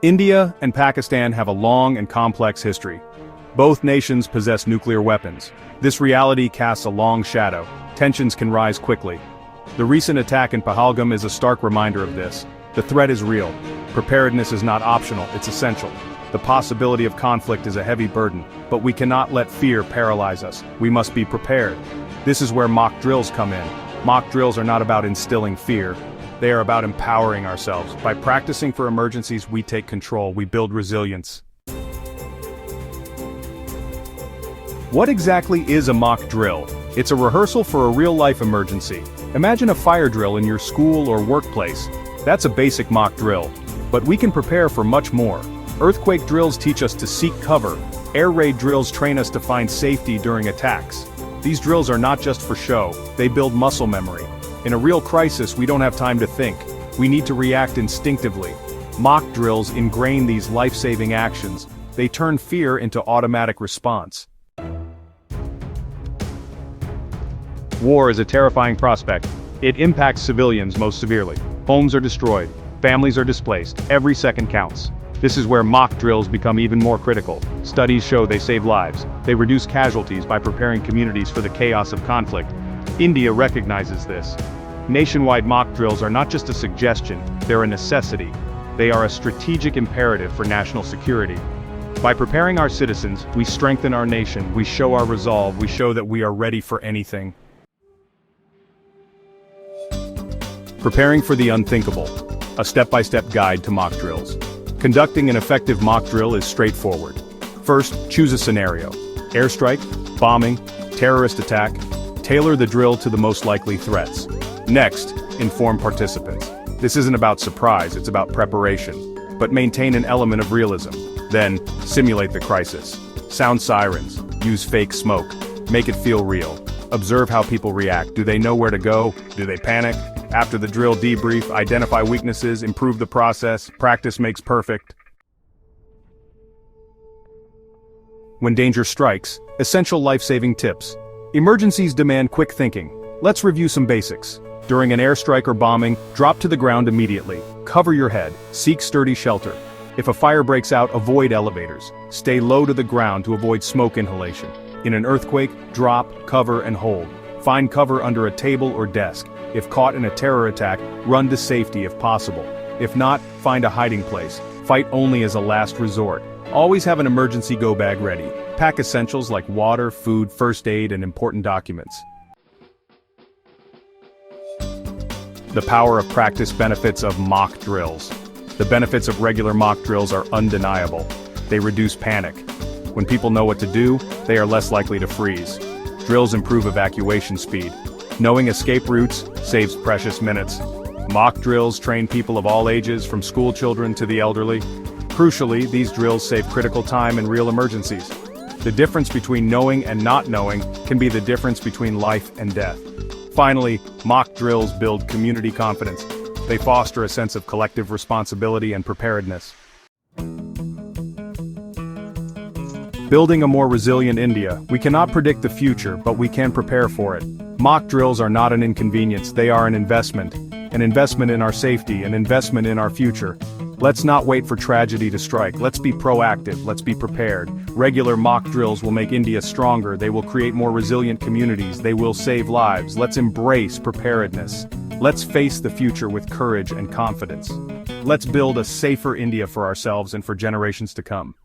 India and Pakistan have a long and complex history. Both nations possess nuclear weapons. This reality casts a long shadow. Tensions can rise quickly. The recent attack in Pahalgam is a stark reminder of this. The threat is real. Preparedness is not optional, it's essential. The possibility of conflict is a heavy burden, but we cannot let fear paralyze us. We must be prepared. This is where mock drills come in. Mock drills are not about instilling fear. They are about empowering ourselves. By practicing for emergencies, we take control, we build resilience. What exactly is a mock drill? It's a rehearsal for a real-life emergency. Imagine a fire drill in your school or workplace. That's a basic mock drill. But we can prepare for much more. Earthquake drills teach us to seek cover. Air raid drills train us to find safety during attacks. These drills are not just for show, they build muscle memory. In a real crisis, we don't have time to think. We need to react instinctively. Mock drills ingrain these life-saving actions. They turn fear into automatic response. War is a terrifying prospect. It impacts civilians most severely. Homes are destroyed. Families are displaced. Every second counts. This is where mock drills become even more critical. Studies show they save lives. They reduce casualties by preparing communities for the chaos of conflict. India recognizes this. Nationwide mock drills are not just a suggestion, they're a necessity. They are a strategic imperative for national security. By preparing our citizens, we strengthen our nation, we show our resolve, we show that we are ready for anything. Preparing for the unthinkable. A step-by-step guide to mock drills. Conducting an effective mock drill is straightforward. First, choose a scenario. Airstrike, bombing, terrorist attack. Tailor the drill to the most likely threats. Next, inform participants. This isn't about surprise, it's about preparation. But maintain an element of realism. Then, simulate the crisis. Sound sirens. Use fake smoke. Make it feel real. Observe how people react. Do they know where to go? Do they panic? After the drill, debrief, identify weaknesses, improve the process. Practice makes perfect. When danger strikes, essential life-saving tips. Emergencies demand quick thinking. Let's review some basics. During an airstrike or bombing, drop to the ground immediately. Cover your head. Seek sturdy shelter. If a fire breaks out, avoid elevators. Stay low to the ground to avoid smoke inhalation. In an earthquake, drop, cover, and hold. Find cover under a table or desk. If caught in a terror attack, run to safety if possible. If not, find a hiding place. Fight only as a last resort. Always have an emergency go bag ready. Pack essentials like water, food, first aid, and important documents. The power of practice. Benefits of mock drills. The benefits of regular mock drills are undeniable. They reduce panic. When people know what to do, they are less likely to freeze. Drills improve evacuation speed. Knowing escape routes saves precious minutes. Mock drills train people of all ages, from school children to the elderly. Crucially, these drills save critical time in real emergencies. The difference between knowing and not knowing can be the difference between life and death. Finally, mock drills build community confidence. They foster a sense of collective responsibility and preparedness. Building a more resilient India. We cannot predict the future, but we can prepare for it. Mock drills are not an inconvenience, they are an investment. An investment in our safety, an investment in our future. Let's not wait for tragedy to strike. Let's be proactive, let's be prepared. Regular mock drills will make India stronger, they will create more resilient communities, they will save lives. Let's embrace preparedness. Let's face the future with courage and confidence. Let's build a safer India for ourselves and for generations to come.